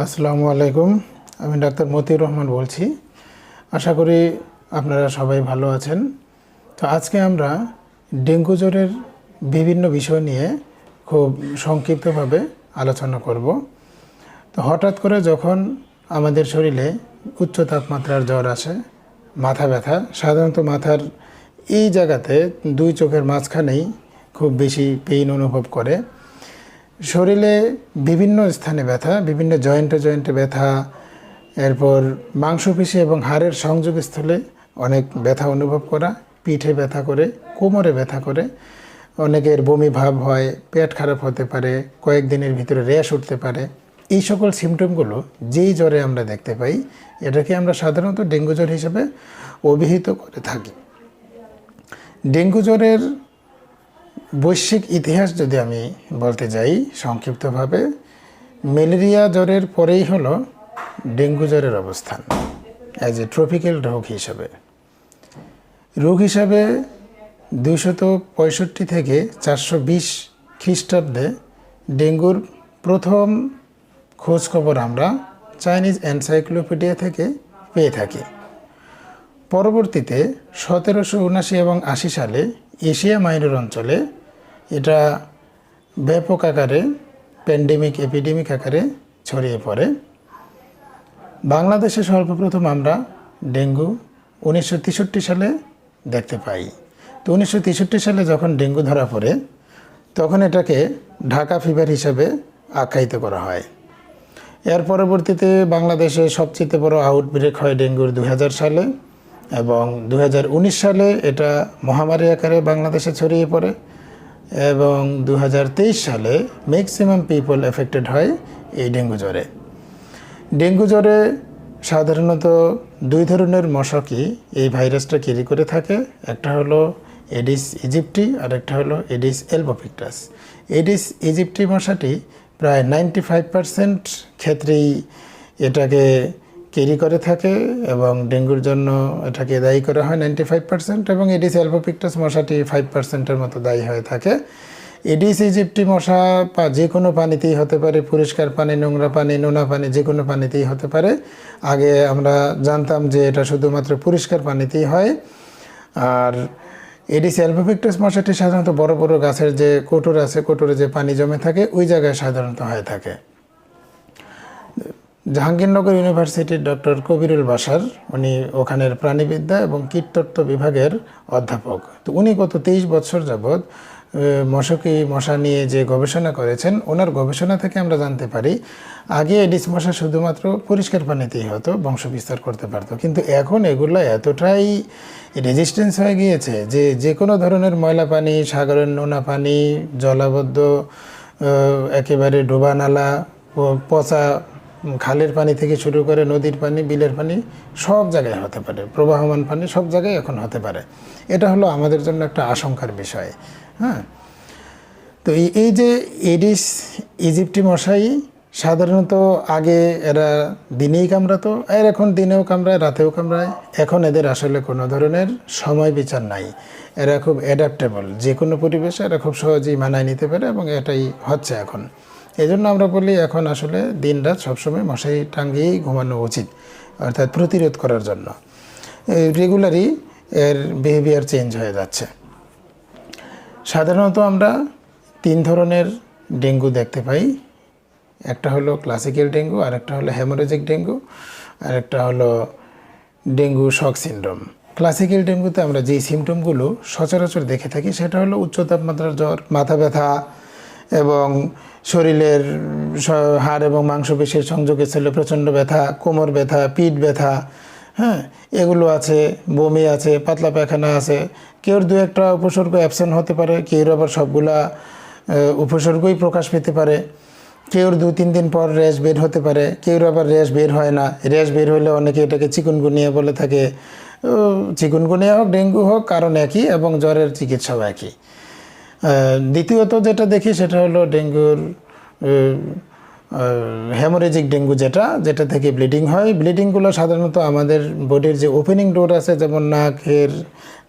আসসালামু আলাইকুম। আমি ডাক্তার মতিউর রহমান বলছি। আশা করি আপনারা সবাই ভালো আছেন। তো আজকে আমরা ডেঙ্গু জ্বরের বিভিন্ন বিষয় নিয়ে খুব সংক্ষিপ্তভাবে আলোচনা করব। তো হঠাৎ করে যখন আমাদের শরীরে উচ্চ তাপমাত্রার জ্বর আসে, মাথা ব্যথা, সাধারণত মাথার এই জায়গাতে দুই চোখের মাঝখানেই খুব বেশি পেইন অনুভব করে, শরীরে বিভিন্ন স্থানে ব্যথা, বিভিন্ন জয়েন্টে ব্যথা, এরপর মাংসপেশি এবং হাড়ের সংযোগস্থলে অনেক ব্যথা অনুভব করা, পিঠে ব্যথা করে, কোমরে ব্যথা করে, অনেকের বমি ভাব হয়, পেট খারাপ হতে পারে, কয়েকদিনের ভিতরে র্যাশ উঠতে পারে। এই সকল সিমটমগুলো যেই জ্বরে আমরা দেখতে পাই, এটাকে আমরা সাধারণত ডেঙ্গু জ্বর হিসেবে অভিহিত করে থাকি। ডেঙ্গু জ্বরের বৈশ্বিক ইতিহাস যদি আমি বলতে যাই সংক্ষিপ্তভাবে, ম্যালেরিয়া জ্বরের পরেই হলো ডেঙ্গু জ্বরের অবস্থান অ্যাজ এ ট্রপিক্যাল রোগ হিসাবে 265 থেকে 420 খ্রিস্টাব্দে ডেঙ্গুর প্রথম খোঁজখবর আমরা চাইনিজ এনসাইক্লোপিডিয়া থেকে পেয়ে থাকি। পরবর্তীতে 1779 এবং 80 সালে এশিয়া মাইনর অঞ্চলে এটা ব্যাপক আকারে এপিডেমিক আকারে ছড়িয়ে পড়ে। বাংলাদেশে সর্বপ্রথম আমরা ডেঙ্গু 1963 সালে দেখতে পাই। তো 1963 সালে যখন ডেঙ্গু ধরা পড়ে, তখন এটাকে ঢাকা ফিভার হিসাবে আখ্যায়িত করা হয়। এর পরবর্তীতে বাংলাদেশে সবচেয়ে বড় আউটব্রেক হয় ডেঙ্গুর 2000 সালে, এবং 2019 সালে এটা মহামারী আকারে বাংলাদেশে ছড়িয়ে পড়ে, এবং 2023 সালে ম্যাক্সিমাম পিপল এফেক্টেড হয় এই ডেঙ্গু জ্বরে। ডেঙ্গু জ্বরে সাধারণত দুই ধরনের মশকই এই ভাইরাসটা ক্যারি করে থাকে। একটা হলো এডিস ইজিপ্টি আর একটা হলো এডিস এলবোপিক্টাস। এডিস ইজিপ্টি মশাটি প্রায় 95% ক্ষেত্রেই এটাকে ক্যারি করে থাকে এবং ডেঙ্গুর জন্য এটাকে দায়ী করা হয় 95%, এবং এডিস এলবোপিক্টাস মশাটি 5%-এর মতো দায়ী হয়ে থাকে। এডিস ইজিপ্টি মশা যে কোনো পানিতেই হতে পারে, পরিষ্কার পানি, নোংরা পানি, নোনা পানি, যে কোনো পানিতেই হতে পারে। আগে আমরা জানতাম যে এটা শুধুমাত্র পরিষ্কার পানিতেই হয়। আর এডিস এলবোপিক্টাস মশাটি সাধারণত বড় বড় গাছের যে কোটর আছে, কোটরে যে পানি জমে থাকে ওই জায়গায় সাধারণত হয়ে থাকে। জাহাঙ্গীরনগর ইউনিভার্সিটির ডক্টর কবিরুল বাশার, উনি ওখানের প্রাণীবিদ্যা এবং কীটতত্ত্ব বিভাগের অধ্যাপক। তো উনি গত 23 বছর যাবৎ মশা নিয়ে যে গবেষণা করেছেন, ওনার গবেষণা থেকে আমরা জানতে পারি আগে এডিস মশা শুধুমাত্র পরিষ্কার পানিতেই হতো, বংশ বিস্তার করতে পারতো, কিন্তু এখন এগুলো এতটাই রেজিস্ট্যান্স হয়ে গিয়েছে যে যে কোনো ধরনের ময়লা পানি, সাগরের নোনা পানি, জলাবদ্ধ একেবারে ডোবা নালা, পচা খালের পানি থেকে শুরু করে নদীর পানি, বিলের পানি, সব জায়গায় হতে পারে, প্রবাহমান পানি সব জায়গায় এখন হতে পারে। এটা হলো আমাদের জন্য একটা আশঙ্কার বিষয়। হ্যাঁ, তো এই যে এডিস ইজিপ্টি মশাই সাধারণত আগে এরা দিনেই কামড়াতো, আর এখন দিনেও কামড়ায়, রাতেও কামড়ায়। এখন এদের আসলে কোনো ধরনের সময় বিচার নাই। এরা খুব অ্যাডাপ্টেবল, যে কোনো পরিবেশে এরা খুব সহজেই মানায় নিতে পারে, এবং এটাই হচ্ছে এখন। এই জন্য আমরা বলি এখন আসলে দিন রাত সবসময় মশারি টাঙ্গিয়েই ঘুমানো উচিত, অর্থাৎ প্রতিরোধ করার জন্য। রেগুলারই এর বিহেভিয়ার চেঞ্জ হয়ে যাচ্ছে। সাধারণত আমরা 3 ধরনের ডেঙ্গু দেখতে পাই। একটা হলো ক্লাসিক্যাল ডেঙ্গু, আরেকটা হলো হেমোরেজিক ডেঙ্গু, আরেকটা হলো ডেঙ্গু শক সিনড্রোম। ক্লাসিক্যাল ডেঙ্গুতে আমরা যেই সিমটমগুলো সচরাচর দেখে থাকি সেটা হলো উচ্চ তাপমাত্রার জ্বর, মাথা ব্যথা, এবং শরীরের হাড় এবং মাংসপেশির সংযোগস্থলে প্রচণ্ড ব্যথা, কোমর ব্যথা, পিঠ ব্যথা, হ্যাঁ, এগুলো আছে। বমি আছে, পাতলা পায়খানা আছে। কেউর 2-একটা উপসর্গ অ্যাবসেন্ট হতে পারে, কেউর আবার সবগুলা উপসর্গই প্রকাশ পেতে পারে। কেউর 2-3 দিন পর র্যাশ বের হতে পারে, কেউর আবার র্যাশ বের হয় না। র্যাশ বের হলে অনেকে এটাকে চিকুনগুনিয়া বলে থাকে। চিকুনগুনিয়া হোক, ডেঙ্গু হোক, কারণ একই এবং জ্বরের চিকিৎসাও একই। দ্বিতীয়ত যেটা দেখি সেটা হলো ডেঙ্গুর হেমোরেজিক ডেঙ্গু, যেটা থেকে ব্লিডিং হয়। ব্লিডিংগুলো সাধারণত আমাদের বডির যে ওপেনিং ডোর আছে, যেমন নাকের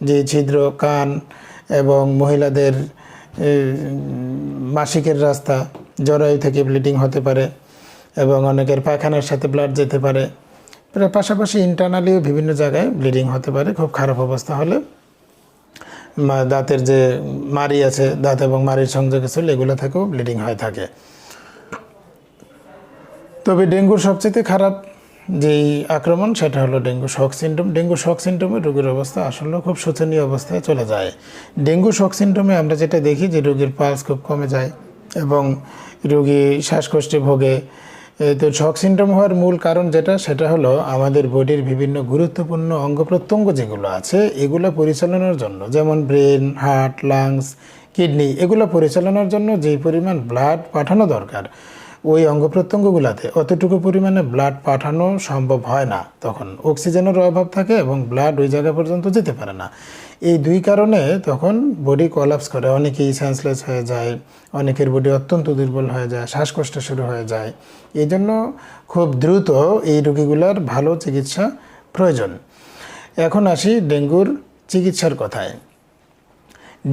যে ছিদ্র, কান, এবং মহিলাদের মাসিকের রাস্তা, জরায়ু থেকে ব্লিডিং হতে পারে। এবং অনেকের পায়খানার সাথে ব্লাড যেতে পারে। পাশাপাশি ইন্টারনালিও বিভিন্ন জায়গায় ব্লিডিং হতে পারে। খুব খারাপ অবস্থা হলে দাঁতের যে মাড়ি আছে, দাঁত এবং মাড়ির সংযোগে ছিল, এগুলো থেকেও ব্লিডিং হয়ে থাকে। তবে ডেঙ্গুর সবচেয়ে খারাপ যেই আক্রমণ সেটা হলো dengue shock syndrome. Dengue shock সিনড্রোমে রোগীর অবস্থা আসলে খুব শোচনীয় অবস্থায় চলে যায়। ডেঙ্গু শক সিনড্রোমে আমরা যেটা দেখি যে রোগীর পালস খুব কমে যায় এবং রোগী শ্বাসকষ্টে ভোগে। তো শক সিনড্রোম হওয়ার মূল কারণ সেটা হলো আমাদের বডির বিভিন্ন গুরুত্বপূর্ণ অঙ্গ প্রত্যঙ্গ যেগুলো আছে এগুলো পরিচালনার জন্য, যেমন ব্রেন, হার্ট, লাংস, কিডনি, এগুলো পরিচালনার জন্য যেই পরিমাণ ব্লাড পাঠানো দরকার ওই অঙ্গ প্রত্যঙ্গগুলোতে অতটুকু পরিমাণে ব্লাড পাঠানো সম্ভব হয় না। তখন অক্সিজেনের অভাব থাকে এবং ব্লাড ওই জায়গা পর্যন্ত যেতে পারে না। এই দুই কারণে তখন বডি কোলাপস করে, অনেকেই সেন্সলেস হয়ে যায়, অনেকের বডি অত্যন্ত দুর্বল হয়ে যায়, শ্বাসকষ্ট শুরু হয়ে যায়। এই জন্য খুব দ্রুত এই রোগীগুলোর ভালো চিকিৎসা প্রয়োজন। এখন আসি ডেঙ্গুর চিকিৎসার কথায়।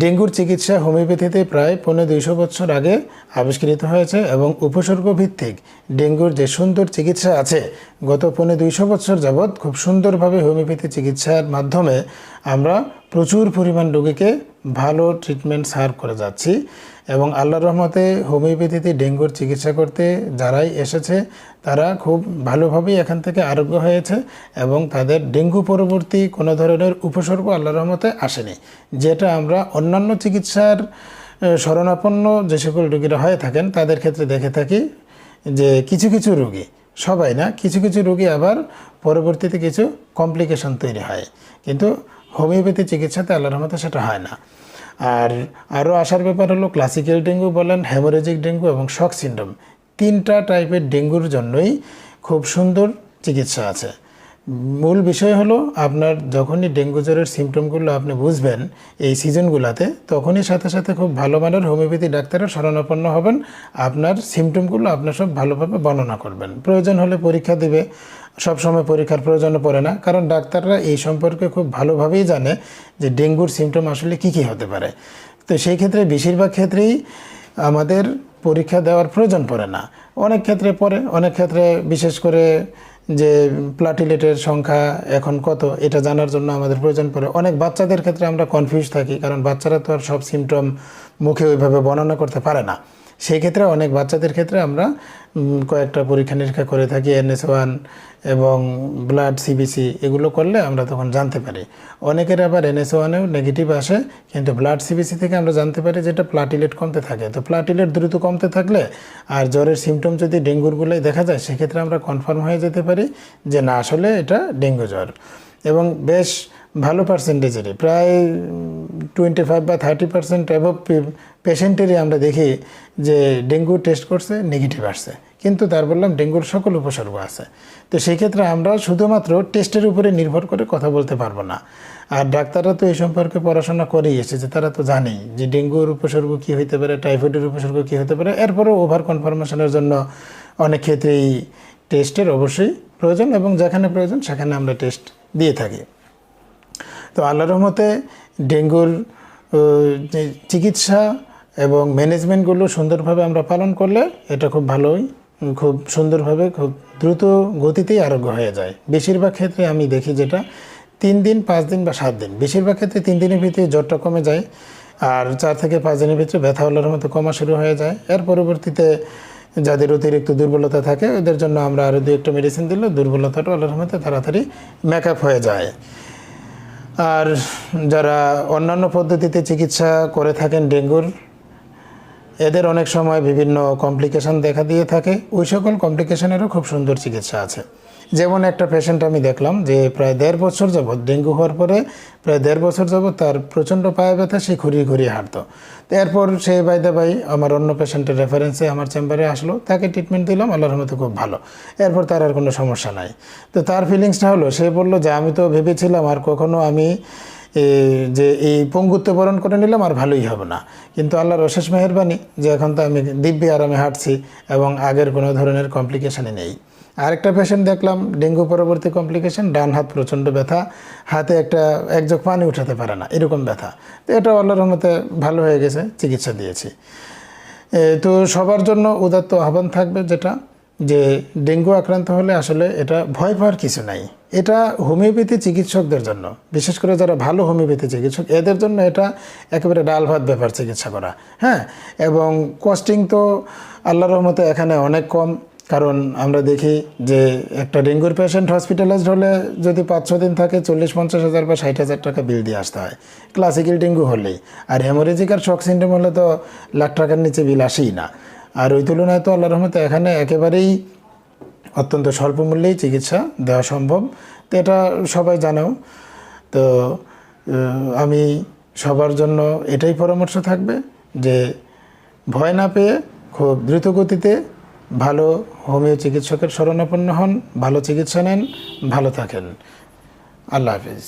ডেঙ্গুর চিকিৎসা হোমিওপ্যাথিতে প্রায় 250 বছর আগে আবিষ্কৃত হয়েছে এবং উপসর্গ ভিত্তিক ডেঙ্গুর যে সুন্দর চিকিৎসা আছে গত 250 বছর যাবৎ খুব সুন্দরভাবে হোমিওপ্যাথি চিকিৎসার মাধ্যমে আমরা প্রচুর পরিমাণ রোগীকে ভালো ট্রিটমেন্ট সার্ভ করে যাচ্ছি। এবং আল্লাহর রহমতে হোমিওপ্যাথিতে ডেঙ্গুর চিকিৎসা করতে যারাই এসেছে তারা খুব ভালোভাবেই এখান থেকে আরোগ্য হয়েছে এবং তাদের ডেঙ্গু পরবর্তী কোনো ধরনের উপসর্গ আল্লাহর রহমতে আসেনি। যেটা আমরা অন্যান্য চিকিৎসার শরণাপন্ন যে সকল রোগীরা হয়ে থাকেন তাদের ক্ষেত্রে দেখে থাকি যে কিছু কিছু রোগী, সবাই না, কিছু কিছু রোগী আবার পরবর্তীতে কিছু কমপ্লিকেশন তৈরি হয়, কিন্তু হোমিওপ্যাথি চিকিৎসাতে আল্লাহর রহমতে সেটা হয় না। আর আরও আসার ব্যাপার হলো ক্লাসিক্যাল ডেঙ্গু বলেন, হেমোরেজিক ডেঙ্গু এবং শক সিনড্রোম, 3টা টাইপের ডেঙ্গুর জন্যই খুব সুন্দর চিকিৎসা আছে। মূল বিষয় হলো আপনার যখনই ডেঙ্গু জ্বরের সিমটমগুলো আপনি বুঝবেন এই সিজনগুলোতে, তখনই সাথে সাথে খুব ভালো মানের হোমিওপ্যাথি ডাক্তারের শরণাপন্ন হবেন। আপনার সিমটমগুলো আপনার সব ভালোভাবে বর্ণনা করবেন, প্রয়োজন হলে পরীক্ষা দিবে। সবসময় পরীক্ষার প্রয়োজনও পড়ে না, কারণ ডাক্তাররা এই সম্পর্কে খুব ভালোভাবেই জানে যে ডেঙ্গুর সিমটম আসলে কী কী হতে পারে। তো সেই ক্ষেত্রে বেশিরভাগ ক্ষেত্রেই আমাদের পরীক্ষা দেওয়ার প্রয়োজন পড়ে না। অনেক ক্ষেত্রে পড়ে, অনেক ক্ষেত্রে বিশেষ করে যে প্লাটিলেটের সংখ্যা এখন কত এটা জানার জন্য আমাদের প্রয়োজন পড়ে। অনেক বাচ্চাদের ক্ষেত্রে আমরা কনফিউজ থাকি, কারণ বাচ্চারা তো আর সব সিমটম মুখে ওইভাবে বর্ণনা করতে পারে না। সেই ক্ষেত্রে অনেক বাচ্চাদের ক্ষেত্রে আমরা কয়েকটা পরীক্ষা নিরীক্ষা করে থাকি, NS1 এবং ব্লাড সিবিসি, এগুলো করলে আমরা তখন জানতে পারি। অনেকের আবার NS1-এও নেগেটিভ আসে, কিন্তু ব্লাড সিবিসি থেকে আমরা জানতে পারি যেটা প্লাটিলেট কমতে থাকে। তো প্লাটিলেট দ্রুত কমতে থাকলে আর জ্বরের সিমটম যদি ডেঙ্গুরগুলোই দেখা যায়, সেক্ষেত্রে আমরা কনফার্ম হয়ে যেতে পারি যে না, আসলে এটা ডেঙ্গু জ্বর। এবং বেশ ভালো পার্সেন্টেজেরই, প্রায় 25 বা 30% অ্যাবভ পেশেন্টেরই আমরা দেখি যে ডেঙ্গু টেস্ট করছে, নেগেটিভ আসছে, কিন্তু তার বললাম ডেঙ্গুর সকল উপসর্গ আছে। তো সেই ক্ষেত্রে আমরা শুধুমাত্র টেস্টের উপরে নির্ভর করে কথা বলতে পারবো না। আর ডাক্তাররা তো এই সম্পর্কে পড়াশোনা করেই এসেছে, তারা তো জানেই যে ডেঙ্গুর উপসর্গ কী হতে পারে, টাইফয়েডের উপসর্গ কী হতে পারে। এরপরেও ওভার কনফার্মেশনের জন্য অনেক ক্ষেত্রেই টেস্টের অবশ্যই প্রয়োজন, এবং যেখানে প্রয়োজন সেখানে আমরা টেস্ট দিয়ে থাকি। তো আল্লাহর রহমতে ডেঙ্গুর চিকিৎসা এবং ম্যানেজমেন্টগুলো সুন্দরভাবে আমরা পালন করলে এটা খুব ভালোই, খুব সুন্দরভাবে, খুব দ্রুত গতিতেই আরোগ্য হয়ে যায়। বেশিরভাগ ক্ষেত্রে আমি দেখি যেটা 3 দিন, 5 দিন বা 7 দিন, বেশিরভাগ ক্ষেত্রে 3 দিনের ভিতরে জ্বরটা কমে যায়, আর 4 থেকে 5 দিনের ভিতরে ব্যথা আল্লাহর রহমতে কমা শুরু হয়ে যায়। এর পরবর্তীতে যাদের অতিরিক্ত দুর্বলতা থাকে ওদের জন্য আমরা আরও 2-1টা মেডিসিন দিলে দুর্বলতাটা আল্লাহর রহমতে তাড়াতাড়ি মেকআপ হয়ে যায়। আর যারা অন্যান্য পদ্ধতিতে চিকিৎসা করে থাকেন ডেঙ্গুর, এদের অনেক সময় বিভিন্ন কমপ্লিকেশন দেখা দিয়ে থাকে। ওই সকল কমপ্লিকেশনেরও খুব সুন্দর চিকিৎসা আছে। যেমন একটা পেশেন্ট আমি দেখলাম যে প্রায় 1.5 বছর যাবৎ, ডেঙ্গু হওয়ার পরে প্রায় 1.5 বছর যাবৎ তার প্রচণ্ড পায়ে ব্যথা, সে ঘুরিয়ে ঘুরিয়ে হাঁটতো। তো এরপর সে বাই আমার অন্য পেশেন্টের রেফারেন্সে আমার চেম্বারে আসলো, তাকে ট্রিটমেন্ট দিলাম, আল্লাহর রহমতে খুব ভালো। এরপর তার আর কোনো সমস্যা নাই। তো তার ফিলিংসটা হলো, সে বললো যে আমি তো ভেবেছিলাম আর কখনো আমি যে এই পঙ্গুত্ব বরণ করে নিলাম আর ভালোই হবে না, কিন্তু আল্লাহর অশেষ মেহেরবানি যে এখন তো আমি দিব্যি আরামে হাঁটছি এবং আগের কোনো ধরনের কমপ্লিকেশানই নেই। আরেকটা পেশেন্ট দেখলাম ডেঙ্গু পরবর্তী কমপ্লিকেশন, ডান হাত প্রচণ্ড ব্যথা, হাতে এক জগ পানি উঠাতে পারে না, এরকম ব্যথা। তো এটা আল্লাহর রহমতে ভালো হয়ে গেছে, চিকিৎসা দিয়েছি। তো সবার জন্য উদাত্ত আহ্বান থাকবে যেটা যে ডেঙ্গু আক্রান্ত হলে আসলে এটা ভয় পাওয়ার কিছু নাই। এটা হোমিওপ্যাথি চিকিৎসকদের জন্য, বিশেষ করে যারা ভালো হোমিওপ্যাথি চিকিৎসক, এদের জন্য এটা একেবারে ডাল ভাত ব্যাপার চিকিৎসা করা। হ্যাঁ, এবং কস্টিং তো আল্লাহর রহমতে এখানে অনেক কম। কারণ আমরা দেখি যে একটা ডেঙ্গুর পেশেন্ট হসপিটালাইজড হলে যদি 5-6 দিন থাকে 40-50 হাজার বা 60,000 টাকা বিল দিয়ে আসতে হয় ক্লাসিক্যাল ডেঙ্গু হলেই। আর হেমোরেজিক আর শক সিন্ড্রোম হলে তো লাখ টাকার নিচে বিল আসেই না। আর ওই তুলনায় তো আল্লাহর রহমতে এখানে একেবারেই অত্যন্ত স্বল্প মূল্যেই চিকিৎসা দেওয়া সম্ভব। তো এটা সবাই জানেও। তো আমি সবার জন্য এটাই পরামর্শ থাকবে যে ভয় না পেয়ে খুব দ্রুত গতিতে ভালো হোমিও চিকিৎসকের শরণাপন্ন হন, ভালো চিকিৎসা নেন, ভালো থাকেন। আল্লাহ হাফিজ।